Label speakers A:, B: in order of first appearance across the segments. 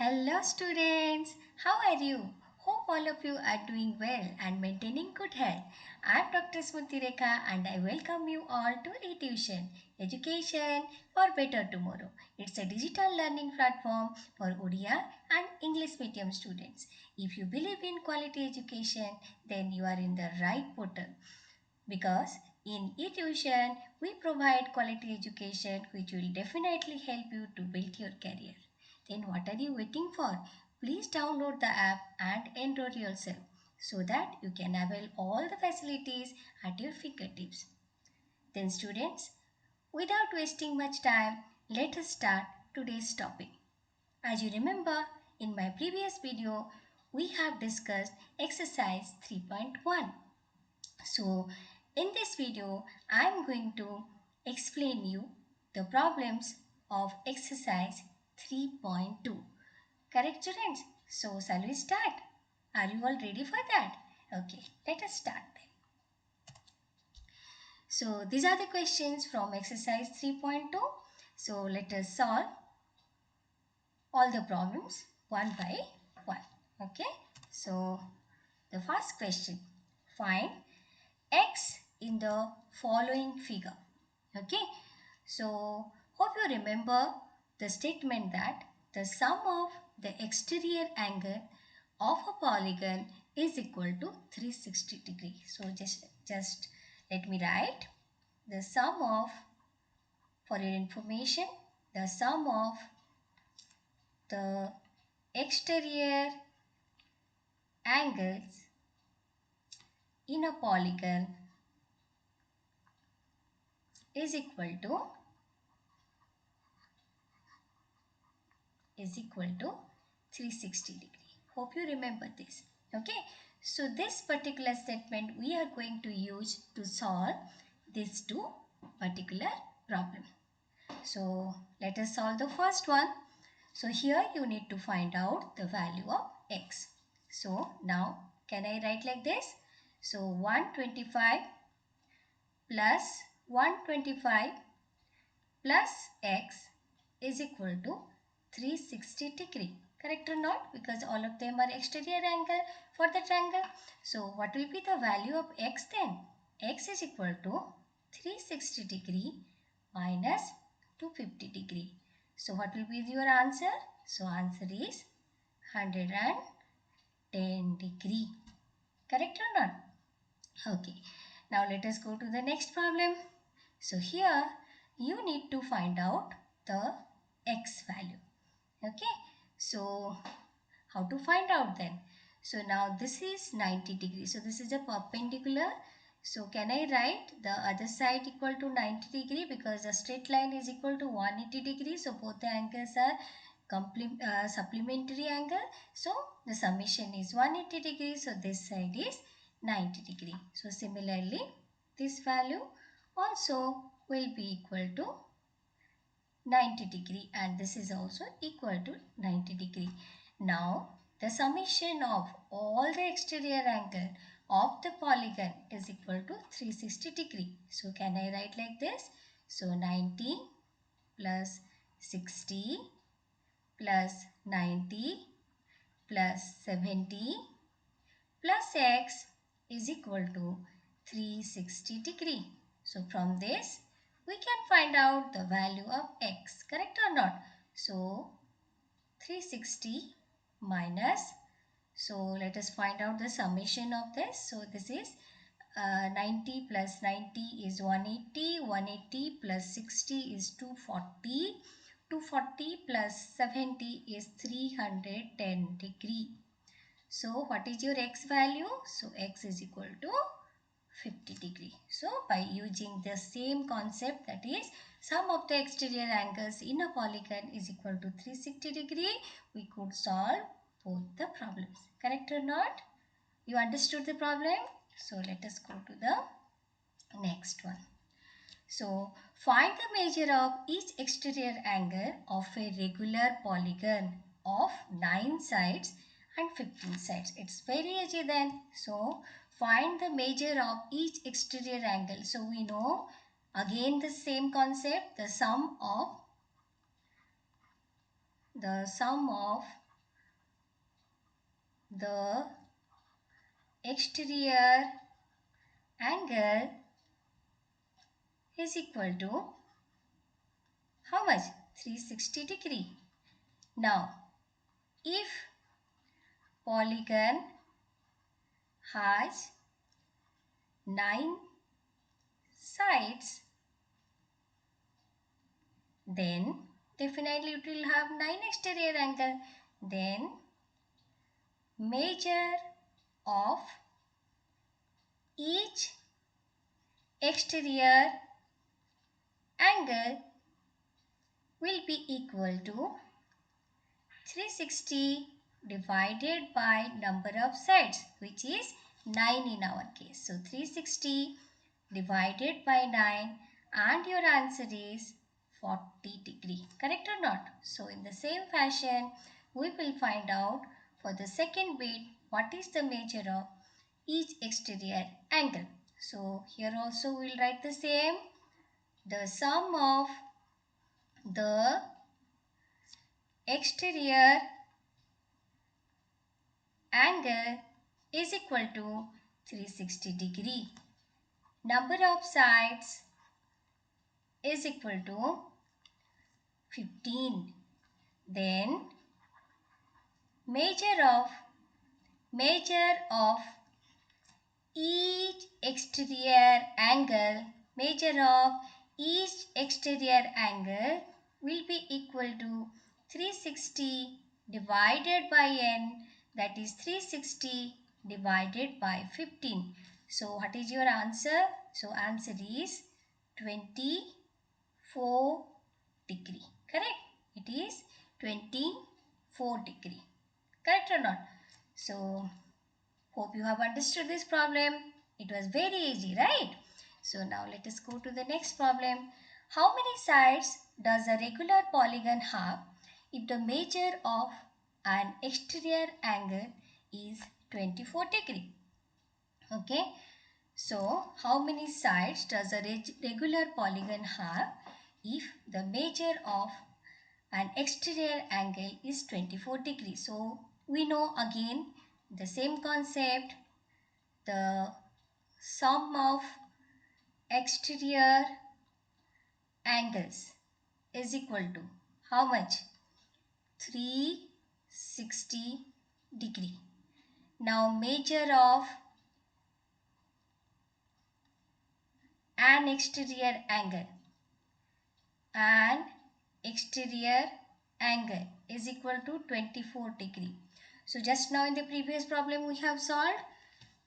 A: Hello students, how are you? Hope all of you are doing well and maintaining good health. I am Dr. Smriti Rekha and I welcome you all to eTuition, Education for Better Tomorrow. It's a digital learning platform for Odia and English medium students. If you believe in quality education, then you are in the right portal because in eTuition we provide quality education which will definitely help you to build your career. Then what are you waiting for? Please download the app and enroll yourself so that you can avail all the facilities at your fingertips. Then students, without wasting much time, let us start today's topic. As you remember, in my previous video, we have discussed exercise 3.1. So in this video, I am going to explain you the problems of exercise 3.2. Correct students? So shall we start? Are you all ready for that? Okay, let us start then. So these are the questions from exercise 3.2. So let us solve all the problems one by one. Okay, so the first question, find x in the following figure. Okay, so hope you remember the statement that the sum of the exterior angle of a polygon is equal to 360 degree. So just let me write the sum of, for your information, the sum of the exterior angles in a polygon is equal to 360 degree. Hope you remember this. Okay. So this particular statement we are going to use to solve these two particular problem. So let us solve the first one. So here you need to find out the value of x. So now can I write like this? So 125 plus 125 plus x is equal to 360 degree. Correct or not? Because all of them are exterior angle for the triangle. So what will be the value of x then? X is equal to 360 degree minus 250 degree. So what will be your answer? So answer is 110 degree. Correct or not? Okay. Now let us go to the next problem. So here you need to find out the x value. Okay. So how to find out then? So now this is 90 degrees. So this is a perpendicular. So can I write the other side equal to 90 degree because the straight line is equal to 180 degrees. So both the angles are supplementary angle. So the summation is 180 degrees. So this side is 90 degree. So similarly, this value also will be equal to 90 degree and this is also equal to 90 degree. Now the summation of all the exterior angle of the polygon is equal to 360 degree. So can I write like this? So 90 plus 60 plus 90 plus 70 plus x is equal to 360 degree. So from this we can find out the value of x, correct or not? So 360 minus, so let us find out the summation of this. So this is 90 plus 90 is 180, 180 plus 60 is 240, 240 plus 70 is 310 degree. So what is your x value? So x is equal to 50 degree. So by using the same concept, that is sum of the exterior angles in a polygon is equal to 360 degree, we could solve both the problems. Correct or not? You understood the problem? So let us go to the next one. So find the measure of each exterior angle of a regular polygon of 9 sides and 15 sides. It's very easy then. So find the measure of each exterior angle. So we know again the same concept, the sum of the exterior angle is equal to how much? 360 degree. Now, if polygon has 9 sides, then definitely it will have 9 exterior angle. Then measure of each exterior angle will be equal to 360 divided by number of sides, which is 9 in our case. So 360 divided by 9 and your answer is 40 degree. Correct or not? So in the same fashion, we will find out for the second bit what is the measure of each exterior angle. So here also we will write the same. The sum of the exterior angle is equal to 360 degree. Number of sides is equal to 15. Then measure of each exterior angle, measure of each exterior angle will be equal to 360 divided by n, that is 360 divided by 15. So what is your answer? So answer is 24 degree. Correct? It is 24 degree. Correct or not? So hope you have understood this problem. It was very easy, right? So now let us go to the next problem. How many sides does a regular polygon have if the measure of an exterior angle is 24 degree? Okay. So how many sides does a regular polygon have if the measure of an exterior angle is 24 degrees? So we know again the same concept. The sum of exterior angles is equal to how much? 360 degree. Now measure of an exterior angle is equal to 24 degree. So just now in the previous problem we have solved.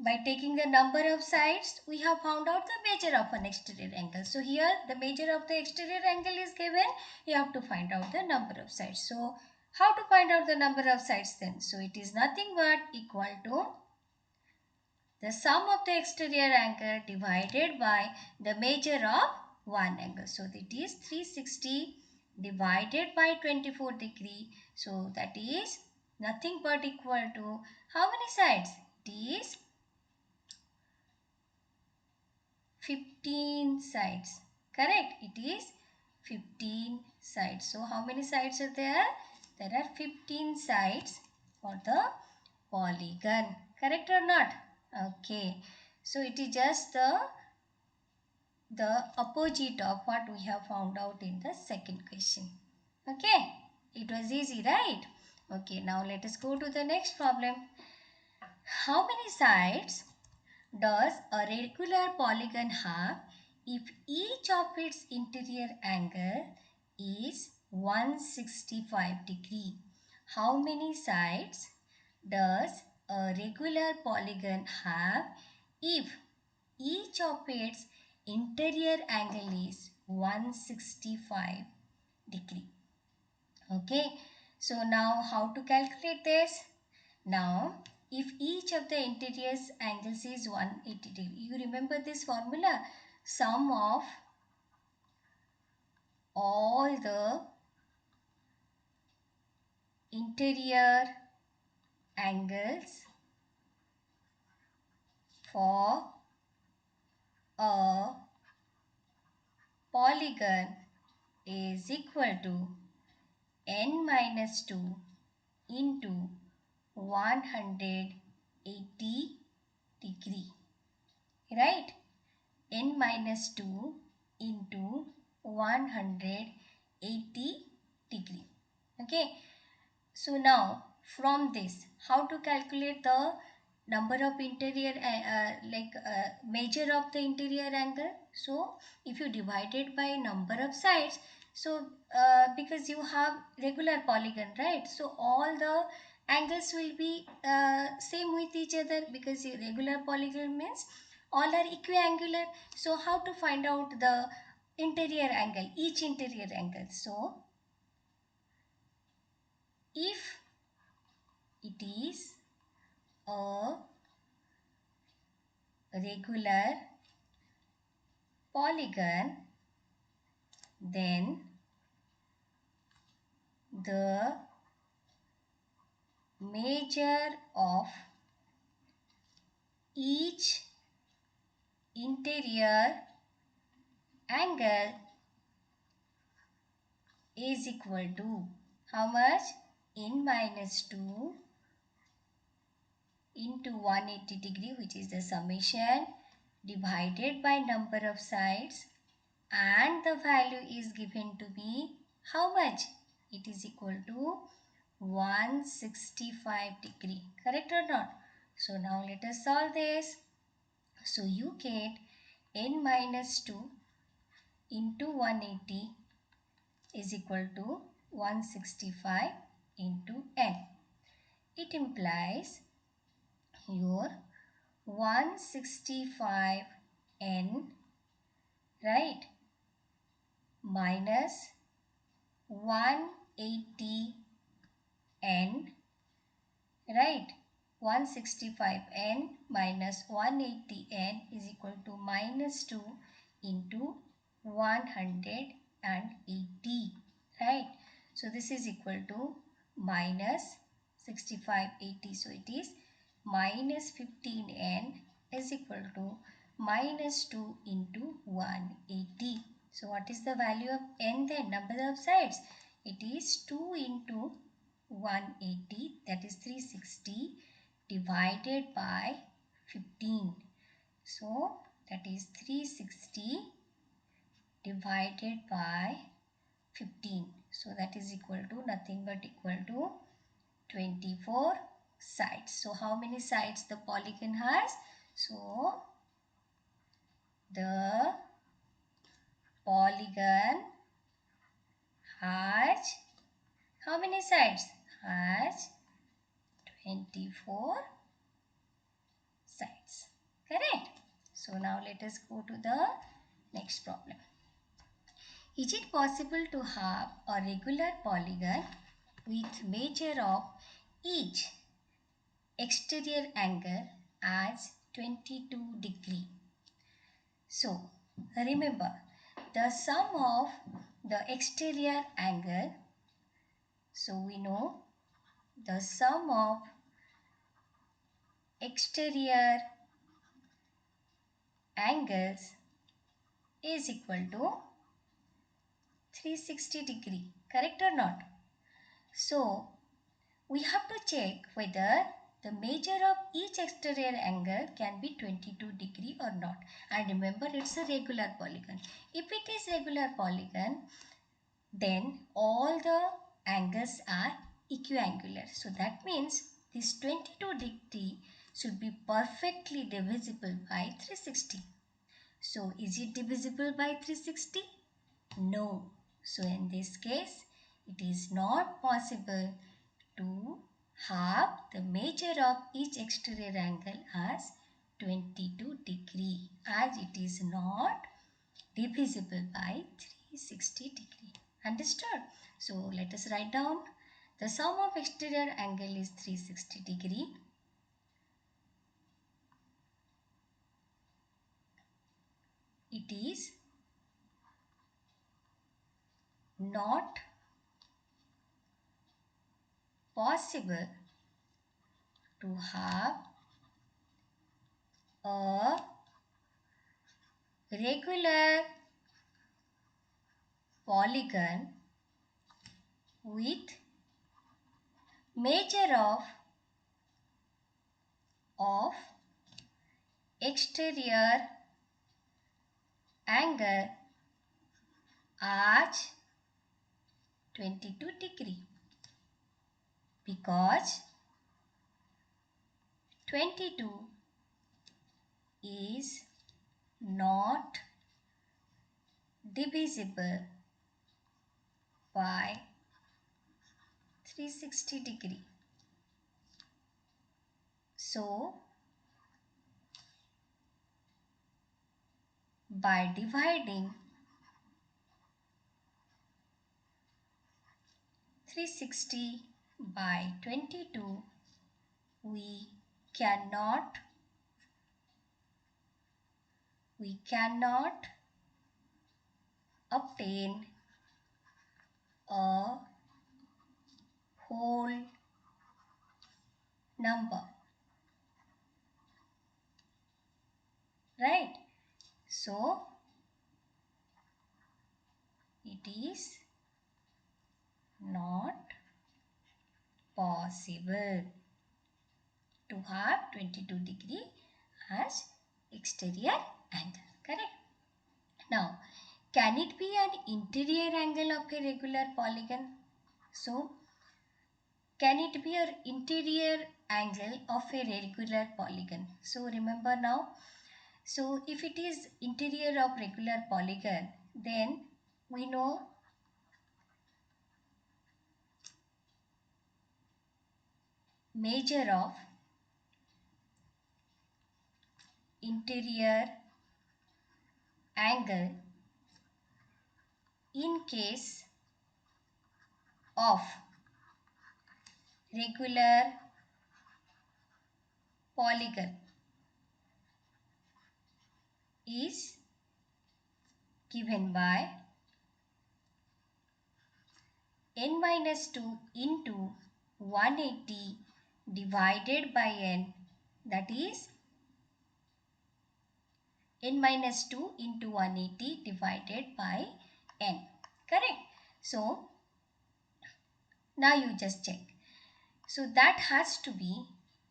A: By taking the number of sides, we have found out the measure of an exterior angle. So here the measure of the exterior angle is given. You have to find out the number of sides. So how to find out the number of sides then? So it is nothing but equal to the sum of the exterior angle divided by the measure of one angle. So that is 360 divided by 24 degree. So that is nothing but equal to how many sides? It is 15 sides. Correct? It is 15 sides. So how many sides are there? There are 15 sides for the polygon. Correct or not? Okay. So it is just the opposite of what we have found out in the second question. Okay. It was easy, right? Okay. Now let us go to the next problem. How many sides does a regular polygon have if each of its interior angle is 165 degree? How many sides does a regular polygon have if each of its interior angle is 165 degree? Okay, so now how to calculate this? Now, if each of the interior angles is 180 degree, you remember this formula? Sum of all the interior angles for a polygon is equal to n minus 2 into 180 degree, right? N minus 2 into 180 degree. Okay. So now from this, how to calculate the number of interior measure of the interior angle? So if you divide it by number of sides, so because you have regular polygon, right? So all the angles will be same with each other, because regular polygon means all are equiangular. So how to find out the interior angle, each interior angle? So if it is a regular polygon, then the measure of each interior angle is equal to how much? N minus 2 into 180 degree, which is the summation, divided by number of sides, and the value is given to be how much? It is equal to 165 degree. Correct or not? So now let us solve this. So you get n minus 2 into 180 is equal to 165 into n. It implies your 165n, right, minus 180n, right? 165n minus 180n is equal to minus 2 into 180, right? So this is equal to minus 6580. So it is minus 15n is equal to minus 2 into 180. So what is the value of n then? Number of sides. It is 2 into 180, that is 360, divided by 15. So that is 360 divided by 15. So that is equal to nothing but equal to 24 sides. So how many sides the polygon has? So the polygon has how many sides? Has 24 sides. Correct? So now let us go to the next problem. Is it possible to have a regular polygon with measure of each exterior angle as 22 degree? So remember, the sum of the exterior angle, so we know the sum of exterior angles is equal to 360 degree. Correct or not? So we have to check whether the measure of each exterior angle can be 22 degree or not. And remember, it's a regular polygon. If it is regular polygon, then all the angles are equiangular. So that means this 22 degree should be perfectly divisible by 360. So is it divisible by 360? No. So in this case, it is not possible to have the measure of each exterior angle as 22 degree, as it is not divisible by 360 degree. Understood? So let us write down the sum of exterior angle is 360 degree. It is not possible to have a regular polygon with measure of of exterior angle as 22 degree because 22 is not divisible by 360 degree. So, by dividing 360 by 22, we cannot obtain a whole number, right? So, it is not possible to have 22 degree as exterior angle, correct? Now, can it be an interior angle of a regular polygon? So, can it be an interior angle of a regular polygon? So, remember now. So, if it is interior of regular polygon, then we know measure of interior angle in case of regular polygon is given by n minus 2 into 180 divided by n, that is n minus 2 into 180 divided by n, correct? So, now you just check. So, that has to be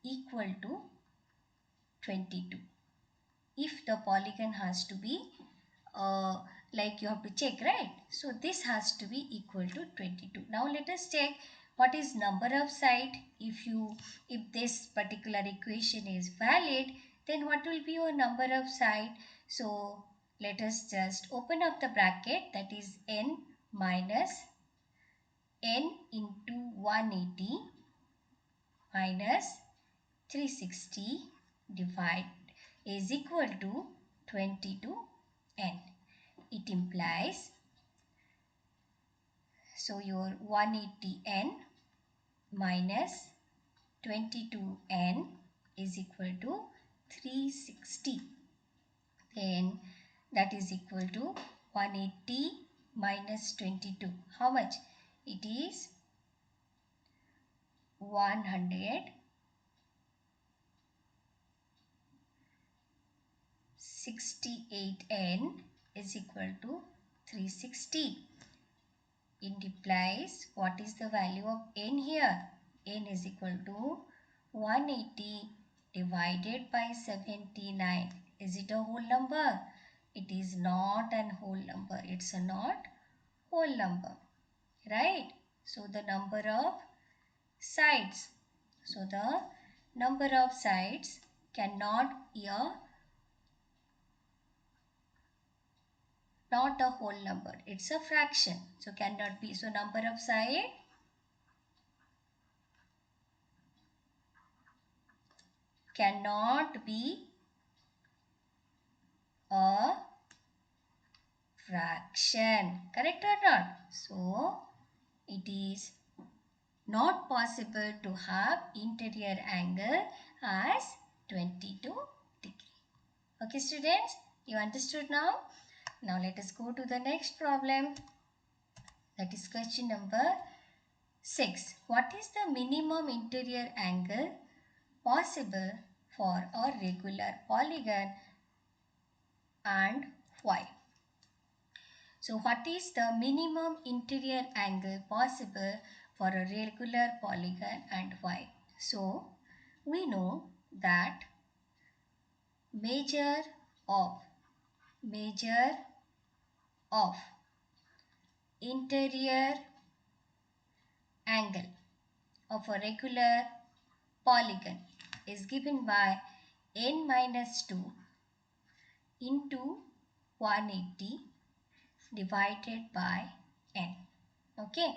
A: equal to 22. If the polygon has to be like you have to check, right? So this has to be equal to 22. Now let us check what is number of side. If this particular equation is valid, then what will be your number of side? So let us just open up the bracket, that is n minus n into 180 minus 360 divide is equal to 22n. It implies, so your 180n minus 22n is equal to 360. Then that is equal to 180 minus 22. How much? It is 168n is equal to 360. It implies what is the value of n here? N is equal to 180 divided by 79. Is it a whole number? It is not an whole number. It's a not whole number, right? So the number of sides. So the number of sides cannot be not a whole number. It's a fraction. So cannot be. So number of side cannot be a fraction. Correct or not? So it is not possible to have interior angle as 22 degree. Okay students, you understood now? Now let us go to the next problem. That is question number 6. What is the minimum interior angle possible for a regular polygon and why? So what is the minimum interior angle possible for a regular polygon and why? So we know that measure of of interior angle of a regular polygon is given by n minus 2 into 180 divided by n. Okay,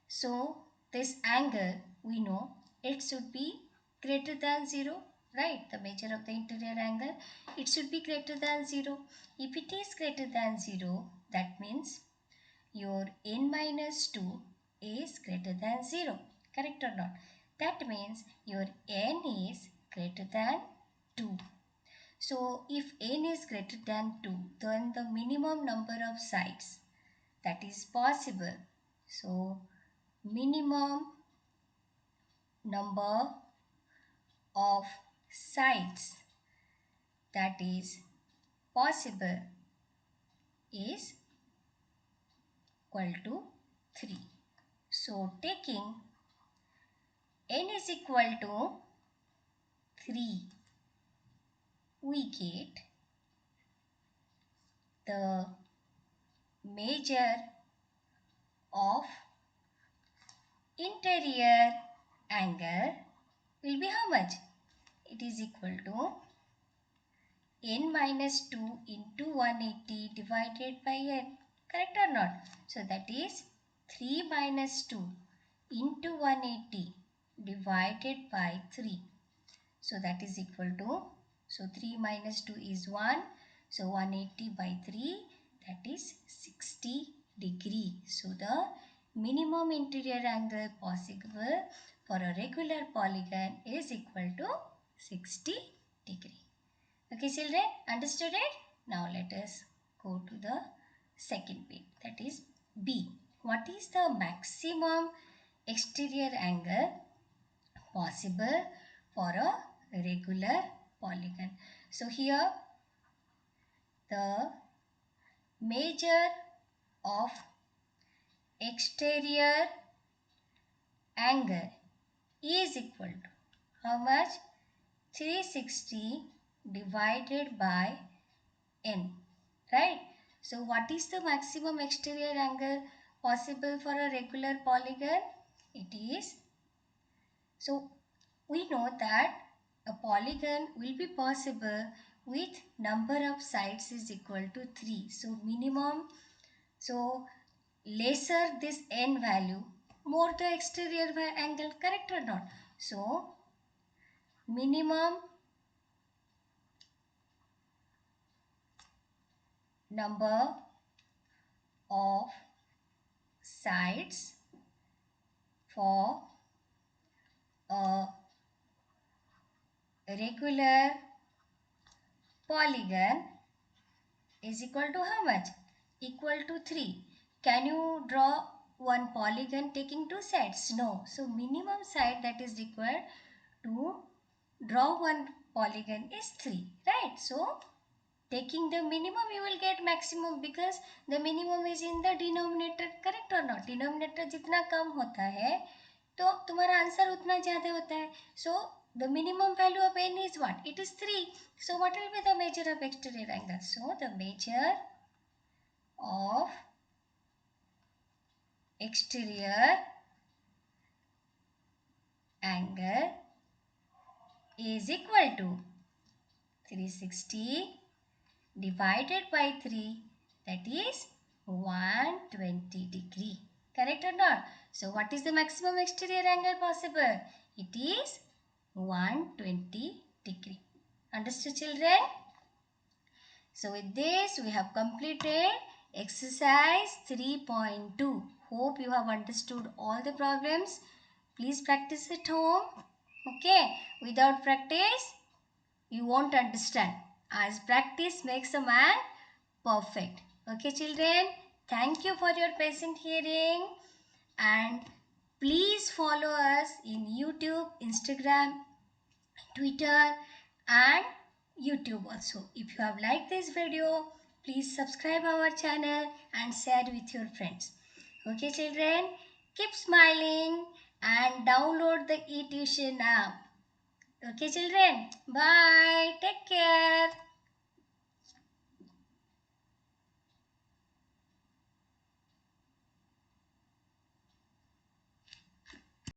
A: so this angle we know it should be greater than 0, right? The measure of the interior angle, it should be greater than 0. If it is greater than 0, that means your n minus 2 is greater than 0. Correct or not? That means your n is greater than 2. So if n is greater than 2, then the minimum number of sides that is possible. So minimum number of sides that is possible is equal to 3. So taking n is equal to 3, we get the measure of interior angle will be how much? It is equal to n minus 2 into 180 divided by n. Correct or not? So that is 3 minus 2 into 180 divided by 3. So that is equal to, so 3 minus 2 is 1. So 180 by 3, that is 60 degree. So the minimum interior angle possible for a regular polygon is equal to 60 degree. Okay children, understood it? Now let us go to the second bit, that is B. What is the maximum exterior angle possible for a regular polygon? So here the measure of exterior angle is equal to how much? 360 divided by n, right? So what is the maximum exterior angle possible for a regular polygon? It is, so we know that a polygon will be possible with number of sides is equal to 3. So minimum, so lesser this n value, more the exterior angle, correct or not? So minimum number of sides for a regular polygon is equal to how much? Equal to 3. Can you draw one polygon taking two sides? No. So minimum side that is required to draw one polygon is 3, right? So taking the minimum you will get maximum because the minimum is in the denominator, correct or not? Denominator जितना कम होता है तो तुम्हारा answer उतना ज़्यादा होता है. So the minimum value of n is what? It is 3. So what will be the measure of exterior angle? So the measure of exterior angle is equal to 360 divided by 3, that is 120 degree. Correct or not? So what is the maximum exterior angle possible? It is 120 degree. Understood children? So with this we have completed exercise 3.2. Hope you have understood all the problems. Please practice at home. Okay. Without practice you won't understand. As practice makes a man perfect. Okay children. Thank you for your patient hearing. And please follow us in YouTube, Instagram, Twitter and YouTube also. If you have liked this video, please subscribe our channel and share with your friends. Okay children, keep smiling and download the eTuition app. Okay, children. Bye. Take care.